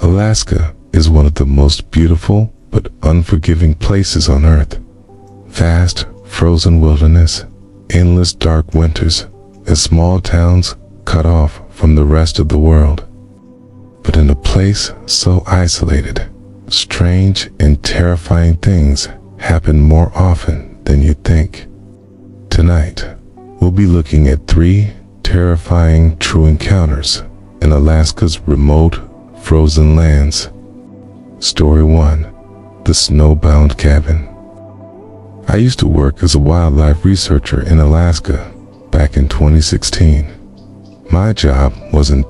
Alaska is one of the most beautiful but unforgiving places on Earth. Vast, frozen wilderness, endless dark winters, and small towns cut off from the rest of the world. But in a place so isolated, strange and terrifying things happen more often than you think. Tonight, we'll be looking at 3 terrifying true encounters in Alaska's remote, frozen lands. Story 1. The Snowbound Cabin. I used to work as a wildlife researcher in Alaska back in 2016. My job wasn't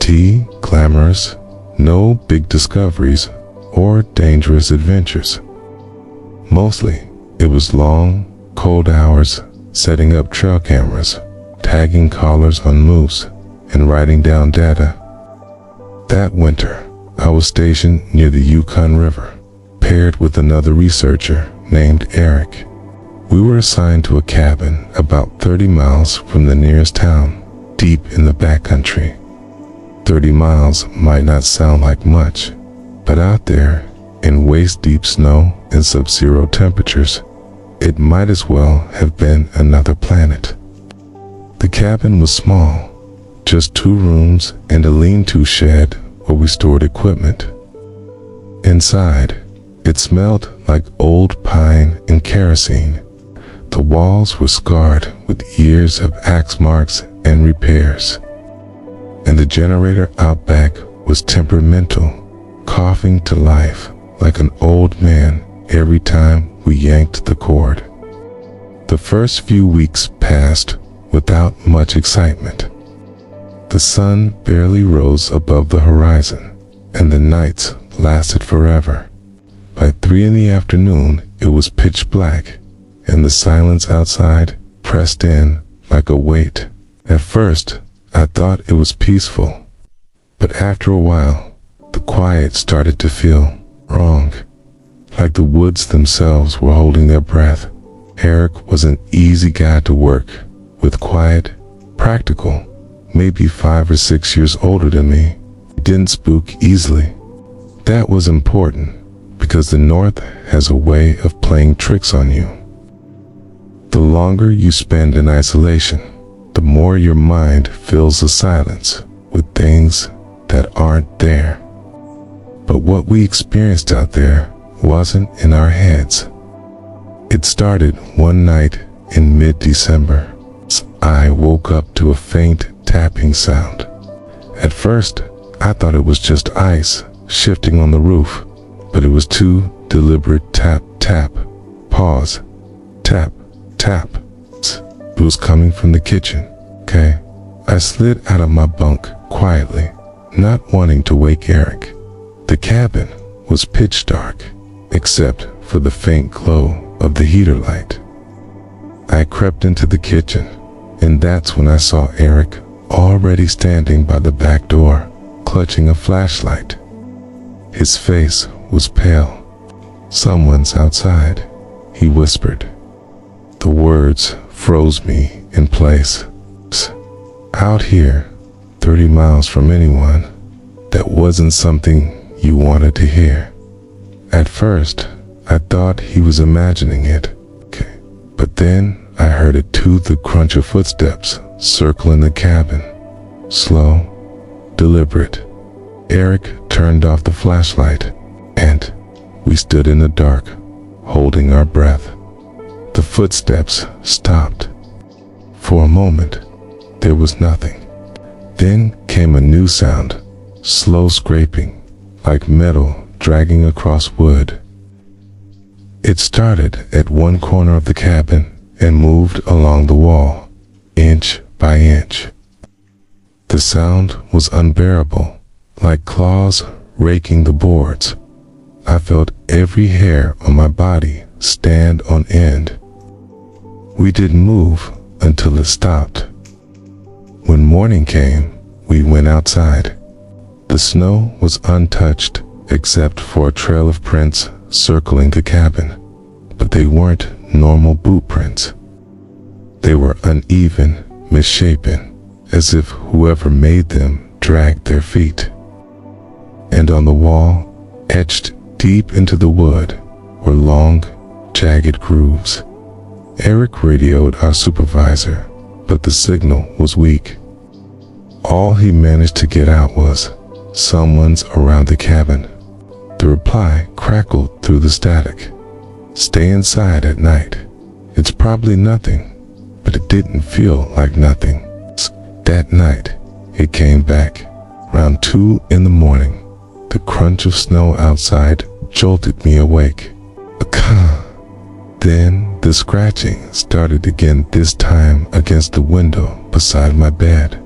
glamorous, no big discoveries or dangerous adventures. Mostly, it was long, cold hours setting up trail cameras, tagging collars on moose, and writing down data. That winter, I was stationed near the Yukon River, paired with another researcher named Eric. We were assigned to a cabin about 30 miles from the nearest town, deep in the backcountry. 30 miles might not sound like much, but out there, in waist-deep snow and sub-zero temperatures, it might as well have been another planet. The cabin was small, just 2 rooms and a lean-to shed where we stored equipment. Inside, it smelled like old pine and kerosene. The walls were scarred with years of axe marks and repairs. And the generator out back was temperamental, coughing to life like an old man every time we yanked the cord. The first few weeks passed without much excitement. The sun barely rose above the horizon, and the nights lasted forever. By 3 in the afternoon, it was pitch black, and the silence outside pressed in like a weight. At first, I thought it was peaceful, but after a while, the quiet started to feel wrong, like the woods themselves were holding their breath. Eric was an easy guy to work with, quiet, practical, maybe 5 or 6 years older than me. He didn't spook easily. That was important, because the North has a way of playing tricks on you. The longer you spend in isolation, the more your mind fills the silence with things that aren't there. But what we experienced out there wasn't in our heads. It started one night in mid-December. I woke up to a faint tapping sound. At first, I thought it was just ice shifting on the roof, but it was 2 deliberate tap, tap, pause, tap, tap. It was coming from the kitchen. Okay, I slid out of my bunk quietly, not wanting to wake Eric. The cabin was pitch dark, except for the faint glow of the heater light. I crept into the kitchen, and that's when I saw Eric already standing by the back door, clutching a flashlight. His face was pale. "Someone's outside," he whispered. The words froze me in place. Out here, 30 miles from anyone, that wasn't something you wanted to hear. At first, I thought he was imagining it. But then I heard it too, the crunch of footsteps circling the cabin. Slow, deliberate. Eric turned off the flashlight, and we stood in the dark, holding our breath. The footsteps stopped. For a moment, there was nothing. Then came a new sound, slow scraping, like metal dragging across wood. It started at one corner of the cabin and moved along the wall, inch by inch. The sound was unbearable, like claws raking the boards. I felt every hair on my body stand on end. We didn't move until it stopped. When morning came, we went outside. The snow was untouched except for a trail of prints circling the cabin, but they weren't normal boot prints. They were uneven, misshapen, as if whoever made them dragged their feet. and on the wall, etched deep into the wood, were long, jagged grooves. Eric radioed our supervisor, but the signal was weak. All he managed to get out was, "Someone's around the cabin." The reply crackled through the static. "Stay inside at night. It's probably nothing," but it didn't feel like nothing. That night, it came back. Around 2 in the morning, the crunch of snow outside jolted me awake. Then the scratching started again, this time against the window beside my bed.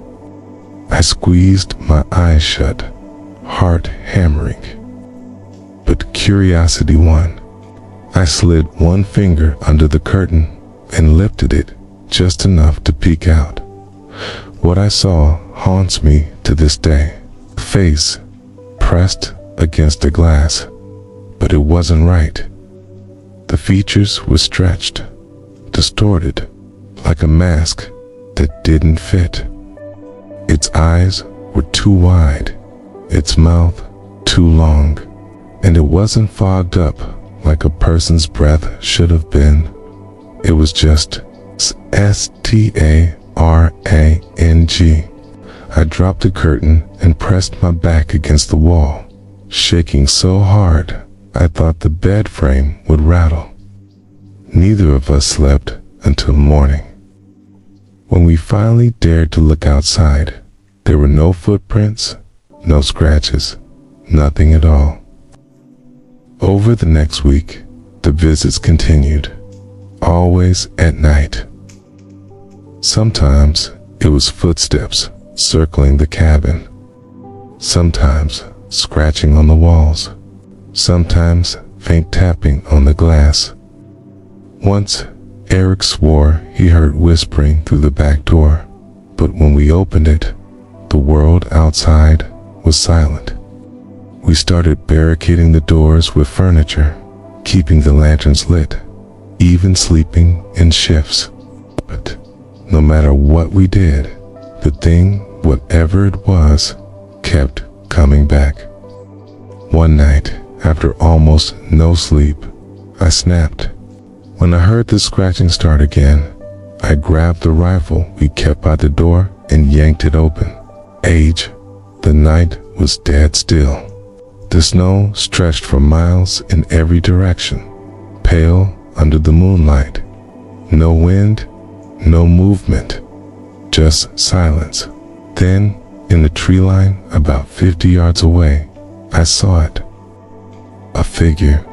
I squeezed my eyes shut, heart hammering. But curiosity won. I slid one finger under the curtain and lifted it just enough to peek out. What I saw haunts me to this day. A face pressed against the glass, but it wasn't right. The features were stretched, distorted, like a mask that didn't fit. Its eyes were too wide, its mouth too long, and it wasn't fogged up like a person's breath should have been. It was just strange. I dropped the curtain and pressed my back against the wall, shaking so hard I thought the bed frame would rattle. Neither of us slept until morning. When we finally dared to look outside, there were no footprints, no scratches, nothing at all. Over the next week, the visits continued, always at night. Sometimes it was footsteps circling the cabin, sometimes scratching on the walls, sometimes faint tapping on the glass. Once, Eric swore he heard whispering through the back door, but when we opened it, the world outside was silent. We started barricading the doors with furniture, keeping the lanterns lit, even sleeping in shifts. But no matter what we did, the thing, whatever it was, kept coming back. One night, after almost no sleep, I snapped. When I heard the scratching start again, I grabbed the rifle we kept by the door and yanked it open. The night was dead still. The snow stretched for miles in every direction, pale under the moonlight. No wind, no movement, just silence. Then, in the tree line about 50 yards away, I saw it. A figure,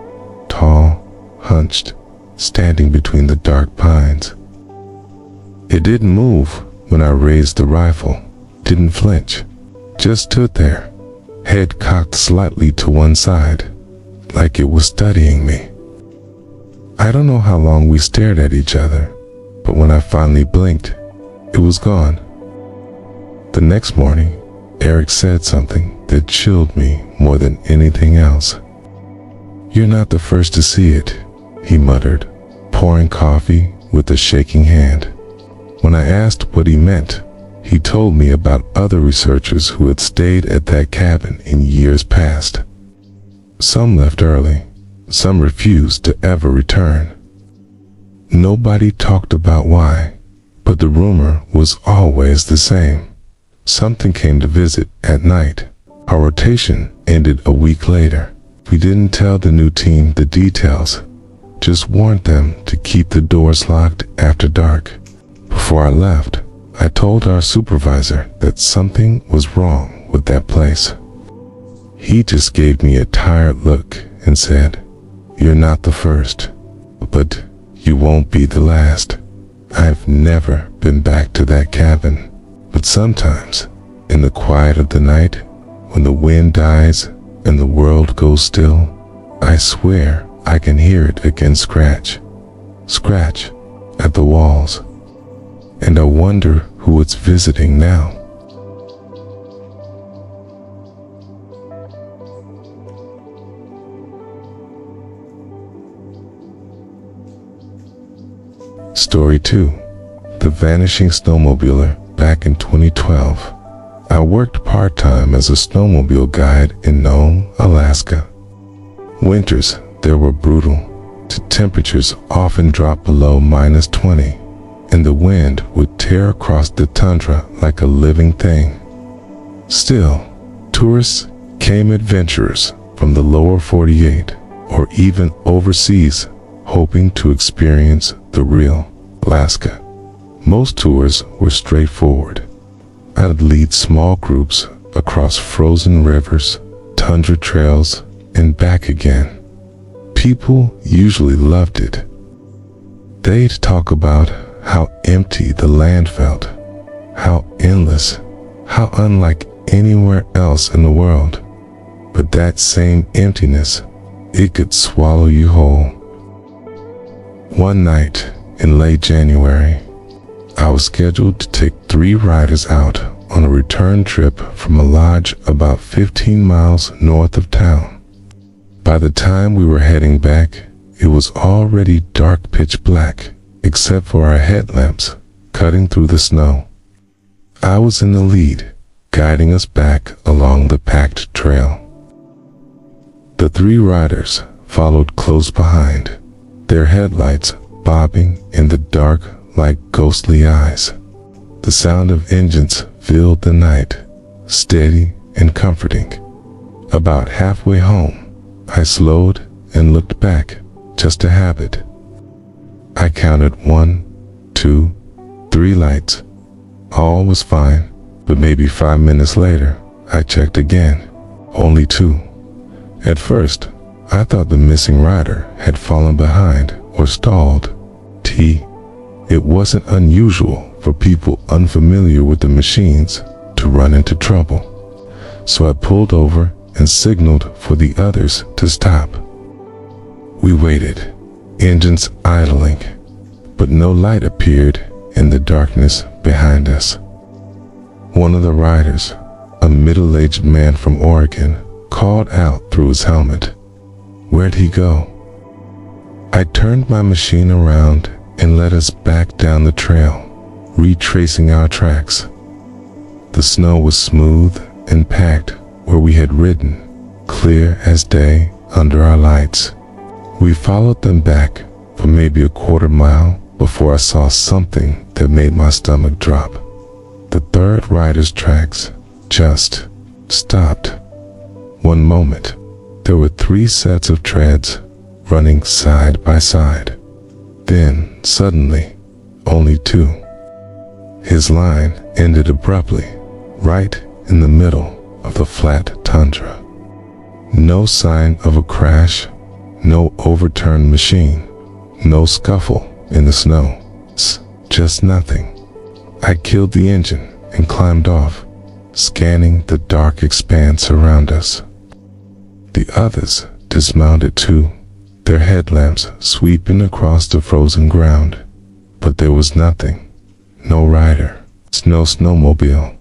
tall, hunched, standing between the dark pines. It didn't move when I raised the rifle, didn't flinch, just stood there, head cocked slightly to one side, like it was studying me. I don't know how long we stared at each other, but when I finally blinked, it was gone. The next morning, Eric said something that chilled me more than anything else. "You're not the first to see it," he muttered, pouring coffee with a shaking hand. When I asked what he meant, he told me about other researchers who had stayed at that cabin in years past. Some left early, some refused to ever return. Nobody talked about why, but the rumor was always the same. Something came to visit at night. Our rotation ended a week later. We didn't tell the new team the details, just warned them to keep the doors locked after dark. Before I left, I told our supervisor that something was wrong with that place. He just gave me a tired look and said, "You're not the first, but you won't be the last." I've never been back to that cabin, but sometimes, in the quiet of the night, when the wind dies and the world goes still, I swear I can hear it again scratch at the walls. And I wonder who it's visiting now. Story 2. The Vanishing Snowmobiler. Back in 2012, I worked part-time as a snowmobile guide in Nome, Alaska. Winters there were brutal. Temperatures often dropped below -20, and the wind would tear across the tundra like a living thing. Still, tourists came, adventurers from the lower 48 or even overseas, hoping to experience the real Alaska. Most tours were straightforward. I'd lead small groups across frozen rivers, tundra trails, and back again. People usually loved it. They'd talk about how empty the land felt, how endless, how unlike anywhere else in the world. But that same emptiness, it could swallow you whole. One night in late January, I was scheduled to take 3 riders out on a return trip from a lodge about 15 miles north of town. By the time we were heading back, it was already dark pitch black, except for our headlamps cutting through the snow. I was in the lead, guiding us back along the packed trail. The 3 riders followed close behind, their headlights bobbing in the dark like ghostly eyes. The sound of engines filled the night, steady and comforting. About halfway home, I slowed and looked back, just a habit. I counted 1, 2, 3 lights. All was fine, but maybe 5 minutes later, I checked again. Only 2. At first, I thought the missing rider had fallen behind or stalled. It wasn't unusual for people unfamiliar with the machines to run into trouble. So I pulled over and signaled for the others to stop. We waited, engines idling, but no light appeared in the darkness behind us. One of the riders, a middle-aged man from Oregon, called out through his helmet. Where'd he go? I turned my machine around and led us back down the trail, retracing our tracks. The snow was smooth and packed where we had ridden, clear as day under our lights. We followed them back for maybe a quarter mile before I saw something that made my stomach drop. The 3rd rider's tracks just stopped. One moment, there were 3 sets of treads running side by side. Then, suddenly, only 2. His line ended abruptly, right in the middle of the flat tundra. No sign of a crash, no overturned machine, no scuffle in the snow. Just nothing. I killed the engine and climbed off, scanning the dark expanse around us. The others dismounted too, their headlamps sweeping across the frozen ground. But there was nothing. No rider, no snowmobile,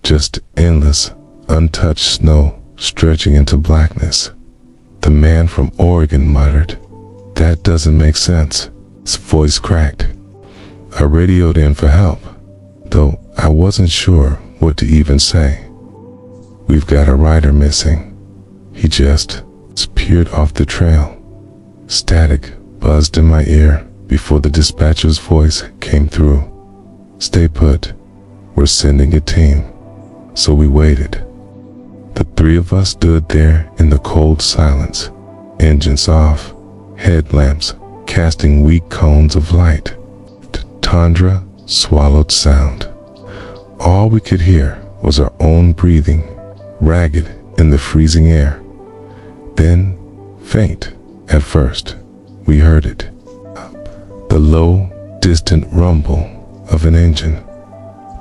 just endless, untouched snow stretching into blackness. The man from Oregon muttered, "That doesn't make sense." His voice cracked. I radioed in for help, though I wasn't sure what to even say. "We've got a rider missing." He just peered off the trail. Static buzzed in my ear before the dispatcher's voice came through. "Stay put. We're sending a team." So we waited. The 3 of us stood there in the cold silence, engines off, headlamps casting weak cones of light. The tundra swallowed sound. All we could hear was our own breathing, ragged in the freezing air. Then, faint at first, we heard it. The low, distant rumble of an engine.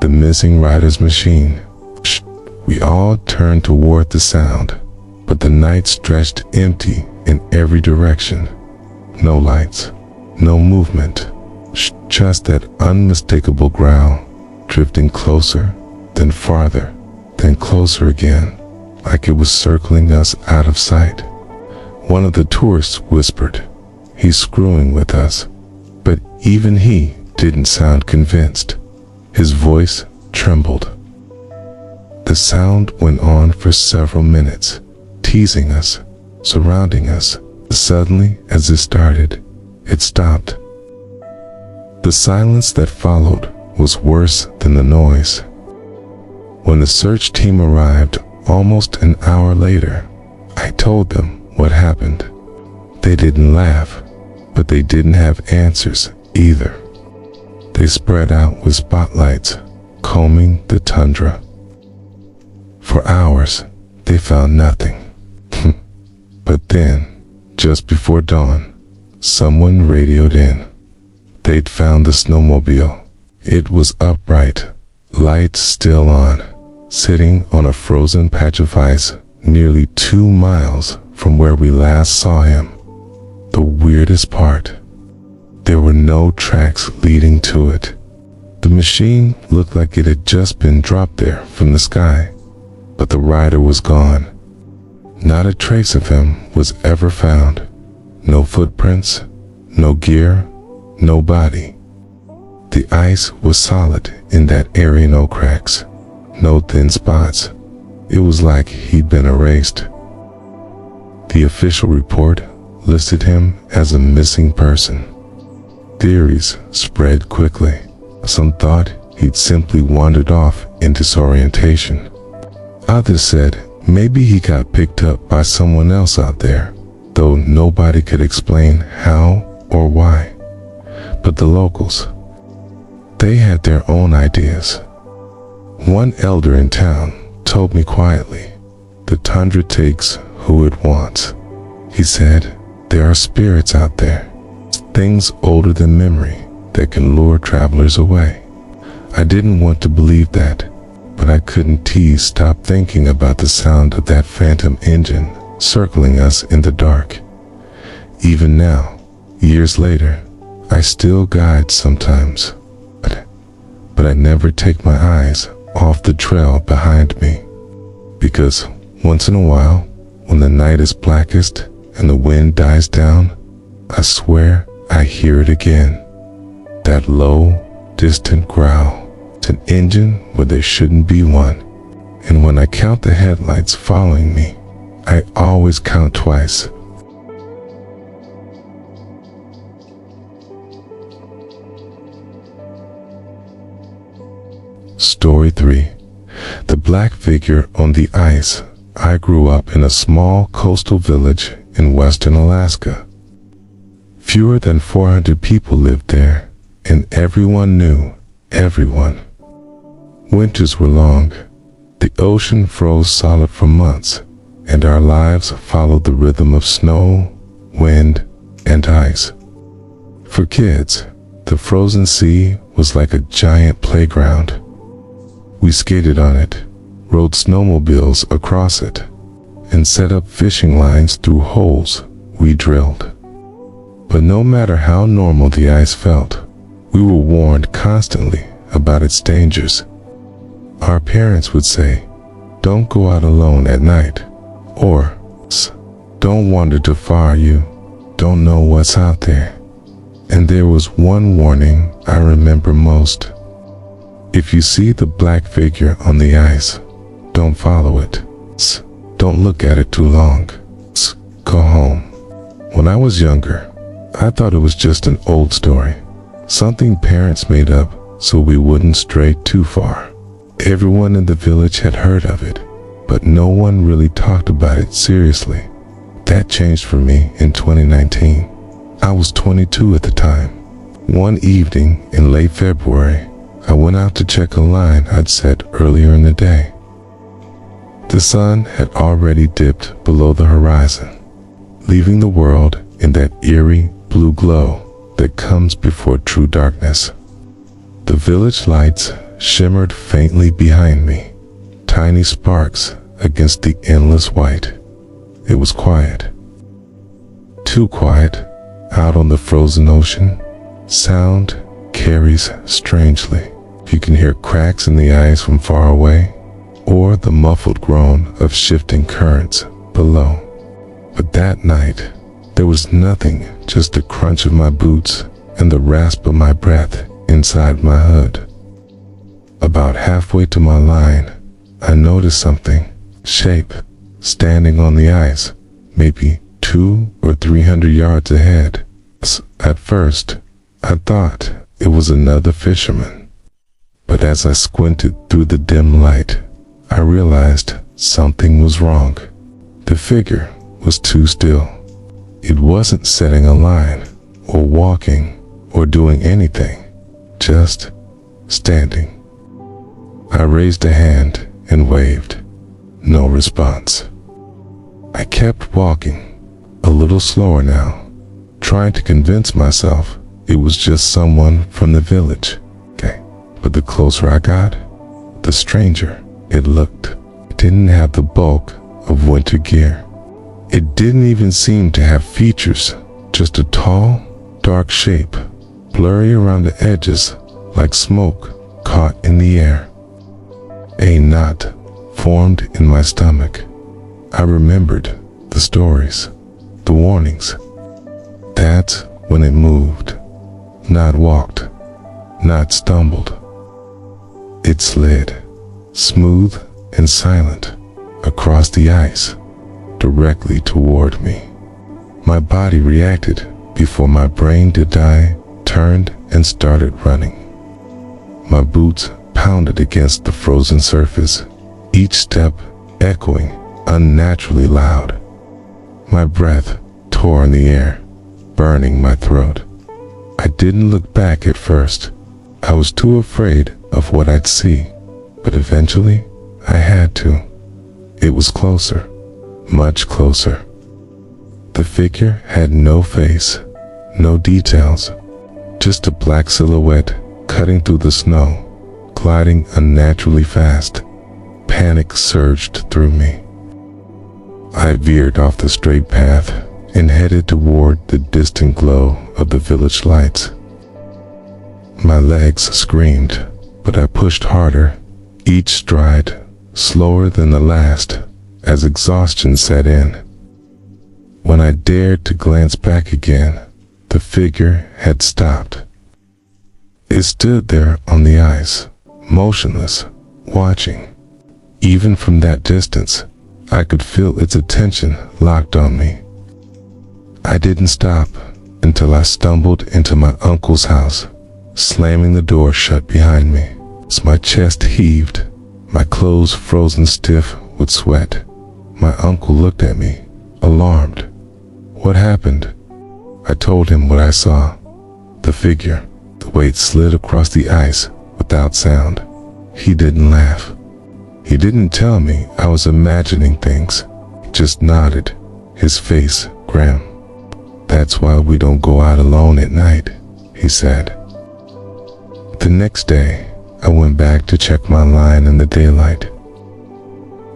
The missing rider's machine. We all turned toward the sound, but the night stretched empty in every direction. No lights, no movement, just that unmistakable growl, drifting closer, then farther, then closer again, like it was circling us out of sight. One of the tourists whispered, "He's screwing with us," but even he didn't sound convinced. His voice trembled. The sound went on for several minutes, teasing us, surrounding us. Suddenly, as it started, it stopped. The silence that followed was worse than the noise. When the search team arrived almost an hour later, I told them what happened. They didn't laugh, but they didn't have answers either. They spread out with spotlights, combing the tundra. For hours, they found nothing. But then, just before dawn, someone radioed in. They'd found the snowmobile. It was upright, lights still on, sitting on a frozen patch of ice nearly 2 miles from where we last saw him. The weirdest part, there were no tracks leading to it. The machine looked like it had just been dropped there from the sky, but the rider was gone. Not a trace of him was ever found. No footprints, no gear, no body. The ice was solid in that area, no cracks, no thin spots. It was like he'd been erased. The official report listed him as a missing person. Theories spread quickly. Some thought he'd simply wandered off in disorientation. Others said maybe he got picked up by someone else out there, though nobody could explain how or why. But the locals, they had their own ideas. One elder in town told me quietly, the tundra takes who it wants. He said, there are spirits out there, things older than memory that can lure travelers away. I didn't want to believe that, but I couldn't stop thinking about the sound of that phantom engine circling us in the dark. Even now, years later, I still guide sometimes, but I never take my eyes off the trail behind me, because once in a while, when the night is blackest and the wind dies down, I swear I hear it again. That low, distant growl. It's an engine where there shouldn't be one. And when I count the headlights following me, I always count twice. Story 3. The black figure on the ice. I grew up in a small coastal village in western Alaska. Fewer than 400 people lived there, and everyone knew everyone. Winters were long. The ocean froze solid for months, and our lives followed the rhythm of snow, wind, and ice. For kids, the frozen sea was like a giant playground. We skated on it, rode snowmobiles across it, and set up fishing lines through holes we drilled. But no matter how normal the ice felt, we were warned constantly about its dangers. Our parents would say, don't go out alone at night, or don't wander too far, you don't know what's out there. And there was one warning I remember most. If you see the black figure on the ice, don't follow it. Don't look at it too long. Go home. When I was younger, I thought it was just an old story, something parents made up so we wouldn't stray too far. Everyone in the village had heard of it, but no one really talked about it seriously. That changed for me in 2019. I was 22 at the time. One evening in late February, I went out to check a line I'd set earlier in the day. The sun had already dipped below the horizon, leaving the world in that eerie blue glow that comes before true darkness. The village lights shimmered faintly behind me, tiny sparks against the endless white. It was quiet. Too quiet, out on the frozen ocean. Sound carries strangely. You can hear cracks in the ice from far away, or the muffled groan of shifting currents below. But that night, there was nothing, just the crunch of my boots and the rasp of my breath inside my hood. About halfway to my line, I noticed something, shape, standing on the ice, maybe 200 or 300 yards ahead. At first, I thought it was another fisherman. But as I squinted through the dim light, I realized something was wrong. The figure was too still. It wasn't setting a line, or walking, or doing anything, just standing. I raised a hand and waved. No response. I kept walking, a little slower now, trying to convince myself it was just someone from the village. But the closer I got, the stranger it looked. It didn't have the bulk of winter gear. It didn't even seem to have features, just a tall, dark shape, blurry around the edges like smoke caught in the air. A knot formed in my stomach. I remembered the stories, the warnings. That's when it moved, not walked, not stumbled. It slid, smooth and silent, across the ice, directly toward me. My body reacted before my brain did. I turned and started running. My boots pounded against the frozen surface, each step echoing unnaturally loud. My breath tore in the air, burning my throat. I didn't look back at first. I was too afraid of what I'd see, but eventually I had to. It was closer, much closer. The figure had no face, no details, just a black silhouette cutting through the snow, gliding unnaturally fast. Panic surged through me. I veered off the straight path and headed toward the distant glow of the village lights. My legs screamed, but I pushed harder, each stride slower than the last, as exhaustion set in. When I dared to glance back again, the figure had stopped. It stood there on the ice, motionless, watching. Even from that distance, I could feel its attention locked on me. I didn't stop until I stumbled into my uncle's house, slamming the door shut behind me. As my chest heaved, my clothes frozen stiff with sweat, my uncle looked at me, alarmed. What happened? I told him what I saw. The figure, the way it slid across the ice without sound. He didn't laugh. He didn't tell me I was imagining things. He just nodded, his face grim. That's why we don't go out alone at night, he said. The next day, I went back to check my line in the daylight.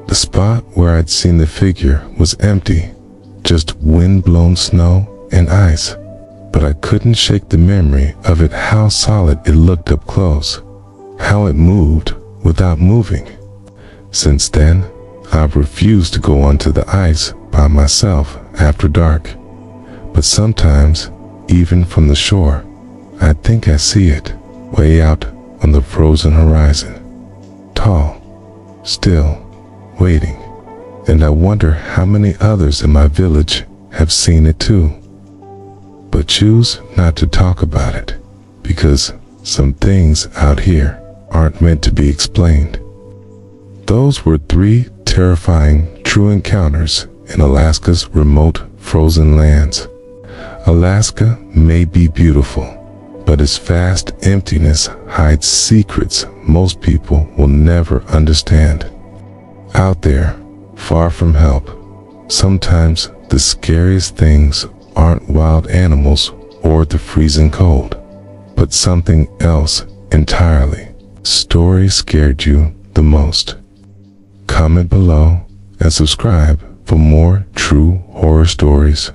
The spot where I'd seen the figure was empty, just wind-blown snow and ice, but I couldn't shake the memory of it, how solid it looked up close, how it moved without moving. Since then, I've refused to go onto the ice by myself after dark, but sometimes, even from the shore, I think I see it, way out on the frozen horizon, tall, still, waiting, and I wonder how many others in my village have seen it too, but choose not to talk about it, because some things out here aren't meant to be explained. Those were 3 terrifying true encounters in Alaska's remote frozen lands. Alaska may be beautiful, but its vast emptiness hides secrets most people will never understand. Out there, far from help, sometimes the scariest things aren't wild animals or the freezing cold, but something else entirely. Story scared you the most? Comment below and subscribe for more true horror stories.